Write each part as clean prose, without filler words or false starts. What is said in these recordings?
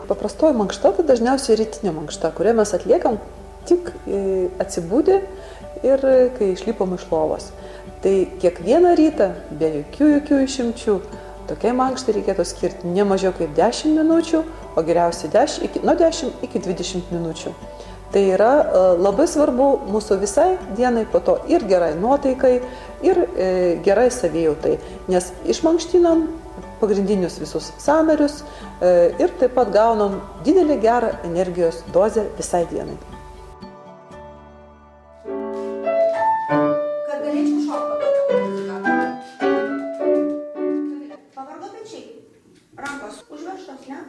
paprastoji mankšta, tai dažniausiai rytinė mankšta, kurią mes atliekam tik atsibūdę ir kai išlipom iš lovos. Tai kiekvieną rytą, be jokių išimčių, tokiai mankštai reikėtų skirti ne mažiau kaip 10 minučių, o geriausiai nuo 10 iki 20 minučių. Tai yra labai svarbu mūsų visai dienai, po to ir gerai nuotaikai, ir gerai savijautai, nes išmankštinam pagrindinius visus sąnarius ir taip pat gaunam didelį gerą energijos dozę visai dienai. Kad galėčiau šokti. Pavargo pečiai. Rankos užverštos, ne?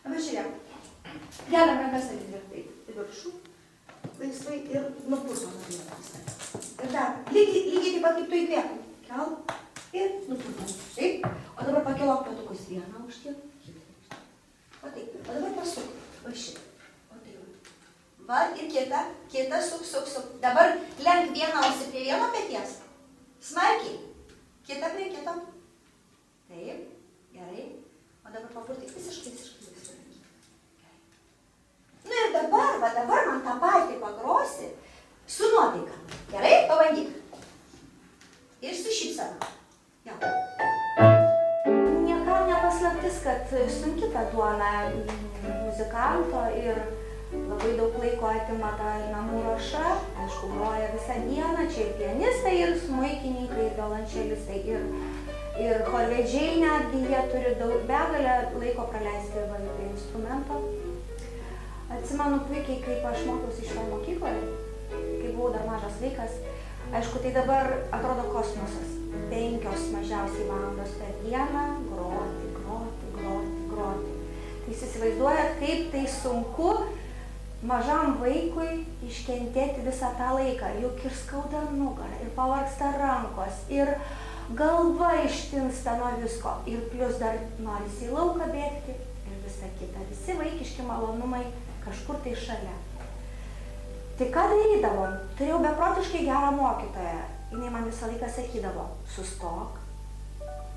Dabar žiūrėk. Dedam rankas atitvirtai į viršų, laisvai ir nupurtom rankas. Ir dar, lygiai taip pat kaip tu įkvėpum. Kelk ir nupurtom. Taip? O dabar pakilok petukus vieną aukštį. O taip. O dabar pasuk. Va šitą. O taip. Va ir kita suk. Dabar lenk vieną ausį prie vieno peties. Smarkiai. Kita prie kito. Taip. Gerai. O dabar papurtik visiškai. Nu ir dabar man tą patį pagrosi su nuotaika. Gerai? Pabandyk. Ir su šypsena. Jau. Niekam nepaslaptis, kad sunki ta duona muzikanto ir labai daug laiko atima ta namų ruoša. Aišku, groja visą dieną, čia ir pianistai, ir smuikininkai, ir violončelistai, ir chorvedžiai netgi, jie turi begalę laiko praleisti prie instrumento. Atsimenu puikiai, kaip aš mokiausi šioje mokykloje, kai buvau dar mažas vaikas. Aišku, tai dabar atrodo kosmosas. 5 mažiausiai valandos per dieną groti. Tai įsivaizduojat, kaip tai sunku mažam vaikui iškentėti visą tą laiką. Juk ir skauda nugarą, ir pavargsta rankos, ir galva ištinsta nuo visko. Ir plius dar norisi į lauką bėgti ir visa kita. Visi vaikiški malonumai kažkur tai šalia. Tai ką darydavom? Turėjau beprotiškai gerą mokytoją. Jinai man visą laiką sakydavo, sustok,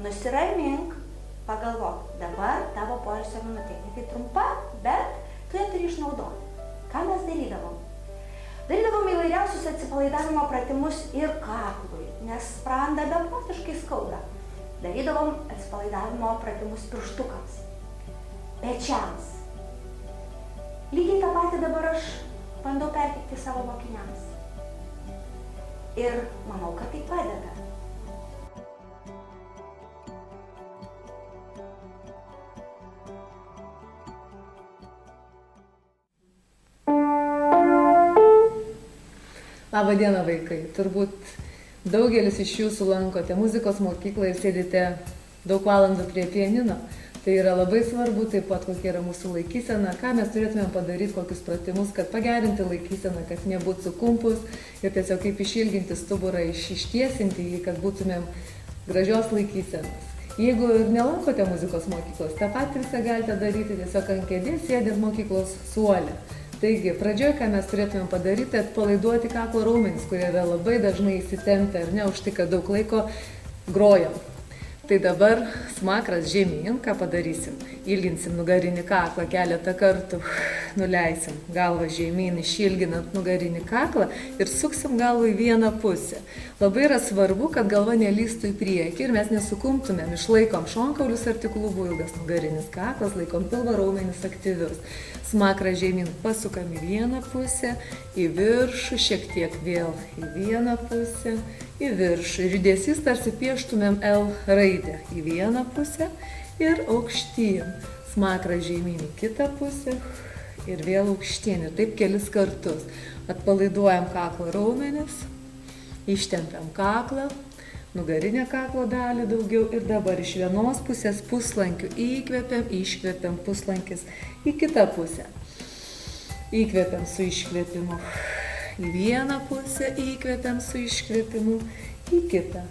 nusiramink, pagalvok, dabar tavo poilsio minutė. Tai trumpa, bet tu ją turi išnaudoti. Ką mes darydavom? Darydavom įvairiausius atsipalaidavimo pratimus ir kaklui, nes sprandą beprotiškai skauda. Darydavom atsipalaidavimo pratimus pirštukams, pečiams. Lygiai tą patį dabar aš bandau perteikti savo mokiniams. Ir manau, kad tai padeda. Labą dieną, vaikai. Turbūt daugelis iš jūsų lankote muzikos mokyklą ir sėdite daug valandų prie pianino. Tai yra labai svarbu, taip pat kokia yra mūsų laikysena, ką mes turėtumėm padaryti, kokius pratimus, kad pagerinti laikyseną, kad nebūtų sukumpus ir tiesiog kaip išilginti stuburą, ištiesinti jį, kad būtumėm gražios laikysenos. Jeigu nelankote muzikos mokyklos, tą patį visą galite daryti tiesiog ant kėdės, sėdint mokyklos suole. Taigi, pradžioje, ką mes turėtumėm padaryti, atpalaiduoti kaklo raumenis, kurie yra labai dažnai įsitempę ar ne, už tai, kad daug laiko grojam. Tai dabar smakras žemyn, ką padarysim? Ilginsim nugarinį kaklą keletą kartų, nuleisim galvą žemyn, išilginant nugarinį kaklą ir suksim galvą į vieną pusę. Labai yra svarbu, kad galva nelystų į priekį ir mes nesukumptumėm, išlaikom šonkaulius artikulų, ilgas nugarinis kaklas, laikom pilvo raumenis aktyvius. Smakrą žemyn pasukam į vieną pusę, į viršų, šiek tiek vėl į vieną pusę, į viršų. Ir judesys tarsi pieštumėm L raidę į vieną pusę ir aukštyn. Smakrą žemyn į kitą pusę ir vėl aukštyn. Ir taip kelis kartus. Atpalaiduojam kaklo raumenis, ištempiam kaklą, nugarinę kaklo dalį daugiau ir dabar iš vienos pusės puslankių įkvepiam, iškvepiam puslankis į kitą pusę. Įkvepiam su iškvepimu. Į vieną pusę įkvepiam su iškvepimu, į kitą.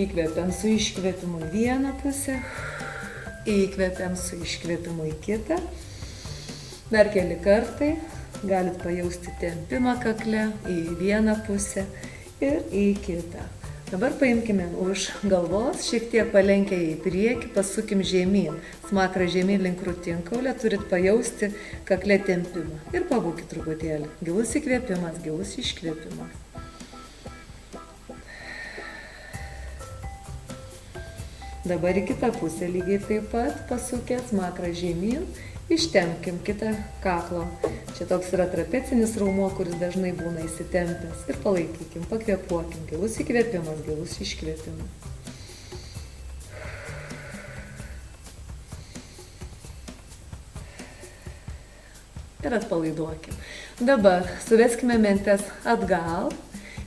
Įkvepiam su iškvepimu į vieną pusę, įkvepiam su iškvepimu į kitą. Dar keli kartai galit pajausti tempimą kakle į vieną pusę ir į kitą. Dabar paimkime už galvos, šiek tiek palenkę į priekį, pasukim žemyn. Smakrą žemyn link krūtinkaulio, turit pajausti kakle tempimą. Ir pabūkit truputėlį. Gilus įkvėpimas, gilus iškvėpimas. Dabar į kitą pusę lygiai taip pat pasukę smakrą žemyn. Ištempkim kitą kaklo. Čia toks yra trapecinis raumuo, kuris dažnai būna įsitempęs. Ir palaikykim, pakvėpuokim. Gilus įkvėpimas, gilus iškvėpimas. Ir atpalaiduokim. Dabar suveskime mentes atgal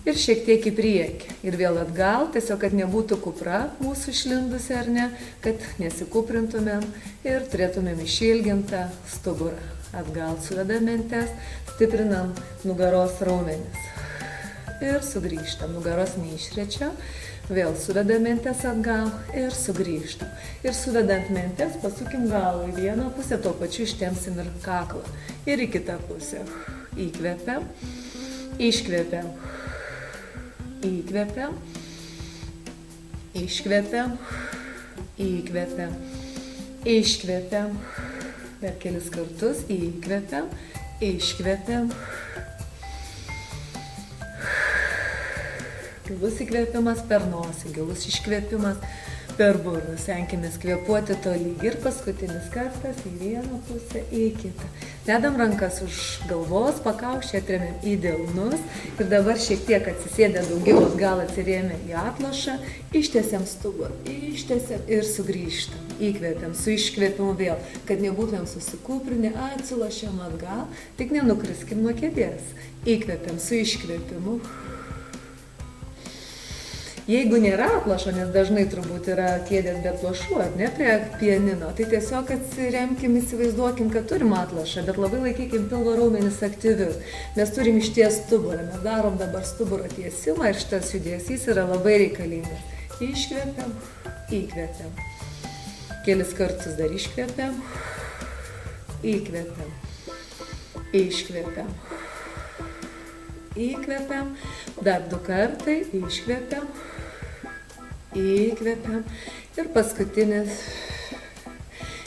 ir šiek tiek į priekį. Ir vėl atgal, tiesiog, kad nebūtų kupra mūsų išlindusi ar ne, kad nesikuprintumėm ir turėtumėm išilgintą stuburą. Atgal suvedam mentes, stiprinam nugaros raumenis. Ir sugrįžtam, nugaros neišrečiam, vėl suvedam mentes atgal ir sugrįžtam. Ir suvedant mentes pasukim galvą į vieną pusę, tuo pačiu ištempsim ir kaklą. Ir į kitą pusę. Įkvepiam, iškvepiam. Įkvepiam, iškvepiam, įkvepiam, iškvepiam. Dar kelis kartus įkvepiam, iškvepiam. Gilus įkvėpimas per nosį, gilus iškvėpimas per burną. Stenkimės kvėpuoti tolygiai ir paskutinis kartas į vieną pusę, į kitą. Dedam rankas už galvos, pakaušį atremiam į delnus ir dabar šiek tiek atsisėdę daugiau atgal atsirėmę į atlošą, ištiesiam stuburą, ištiesiam ir sugrįžtam. Įkvepiam su iškvėpimu vėl, kad nebūtumėm susikūprinę, atsilošiam atgal, tik nenukriskim nuo kėdės. Įkvepiam su iškvėpimu. Jeigu nėra atlošo, nes dažnai turbūt yra kėdės be atlošų, ar ne, prie pianino, tai tiesiog atsiremkim, įsivaizduokim, kad turim atlošą, bet labai laikykim pilvo raumenis aktyvius. Mes turim išties stuburą, mes darom dabar stuburo tiesimą ir šitas judesys yra labai reikalingas. Iškvepiam, įkvepiam. Kelis kartus dar iškvepiam, įkvepiam, iškvepiam. Įkvepiam, dar 2 kartai, iškvepiam, įkvepiam ir paskutinis.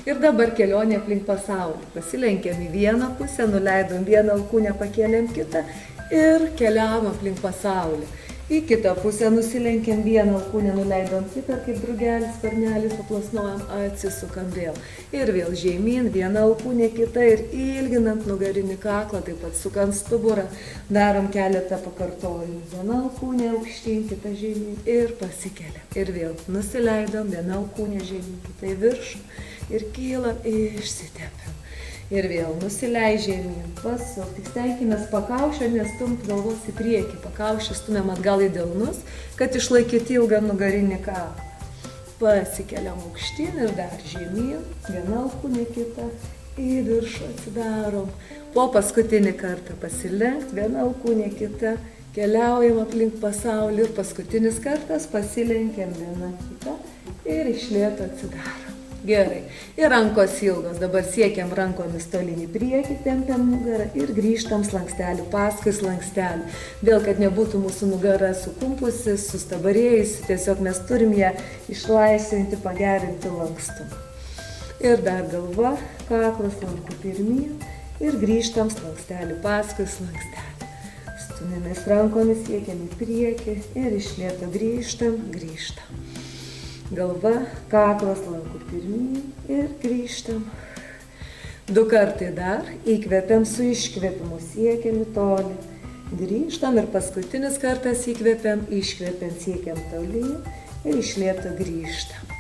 Ir dabar kelionė aplink pasaulį. Pasilenkėm į vieną pusę, nuleidom vieną alkūnę, pakėlėm kitą ir keliavom aplink pasaulį. Į kitą pusę nusilenkėm vieną alkūnę, nuleidom kitą, kaip drugelis, sparnelis, paplasnojam, atsisukam vėl. Ir vėl žemyn, viena alkūnė kita ir ilginant nugarinį kaklą, taip pat sukant stuburą, darom keletą pakartojimų. Viena alkūnė aukštyn, kita žemyn ir pasikeliam. Ir vėl nusileidom, viena alkūnė žemyn, kita į viršų ir kylam, išsitepiam. Ir vėl nusileidžiam, pasuk. Tik stenkimės pakaušio nestumt galvos į priekį. Pakaušį stumiam atgal į delnus, kad išlaikyti ilgą nugarinį kaklą. Pasikeliam aukštyn ir dar žemyn, viena alkūnė kita, į viršų atsidarom. Po paskutinį kartą pasilenkt, viena alkūnė kita, keliaujam aplink pasaulį ir paskutinis kartas pasilenkiam viena kita ir iš lėto atsidarom. Gerai. Ir rankos ilgos. Dabar siekiam rankomis tolyn į priekį, tempiam nugarą ir grįžtam slankstelių paskui slankstelių. Vėl, kad nebūtų mūsų nugara sukumpusi, sustabarėjusi, tiesiog mes turim ją išlaisvinti, pagerinti lankstumą. Ir dar galva, kaklas, rankų pirmyn ir grįžtam slankstelių paskui slankstelių. Stumėmės rankomis, siekiam į priekį ir iš lėto grįžtam. Galva, kaklas, lankų pirmyn ir grįžtam. 2 kartai dar, įkvepiam su iškvepimu, siekiam į tolį. Grįžtam ir paskutinis kartas įkvepiam, iškvepiam, siekiam tolyn ir iš lėto grįžtam.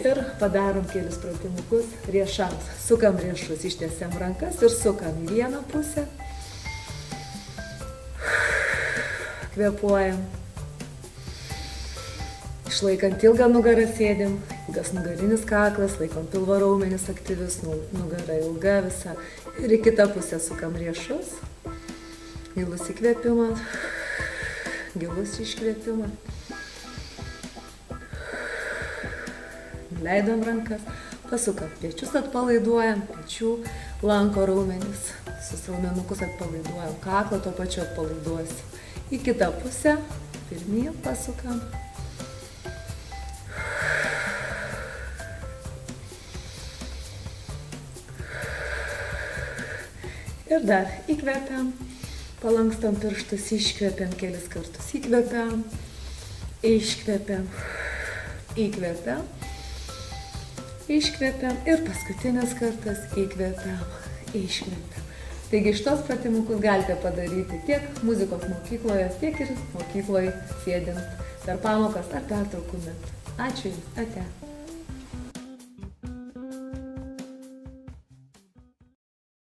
Ir padarom kelis pratimukus riešams. Sukam riešus, ištiesiam rankas ir sukam į vieną pusę. Kvėpuojam. Išlaikant ilgą nugarą sėdim, ilgas nugarinis kaklas, laikom pilvo raumenis aktyvius, nugara ilga visa. Ir į kitą pusę sukam riešus. Gilus įkvėpimas, gilus iškvėpimas. Leidom rankas, pasukam pečius, atpalaiduojam, pečių lanko raumenis, visus raumenukus atpalaiduojam, kaklą tuo pačiu atpalaiduosim. Į kitą pusę pirmyn pasukam. Ir dar įkvepiam, palankstam pirštus, iškvepiam kelis kartus, įkvepiam, iškvepiam, įkvepiam, iškvepiam ir paskutinis kartas įkvepiam, iškvepiam. Taigi šitos pratimukus galite padaryti tiek muzikos mokykloje, tiek ir mokykloje sėdint per pamokas ar pertraukų metu. Ačiū Jums, ate.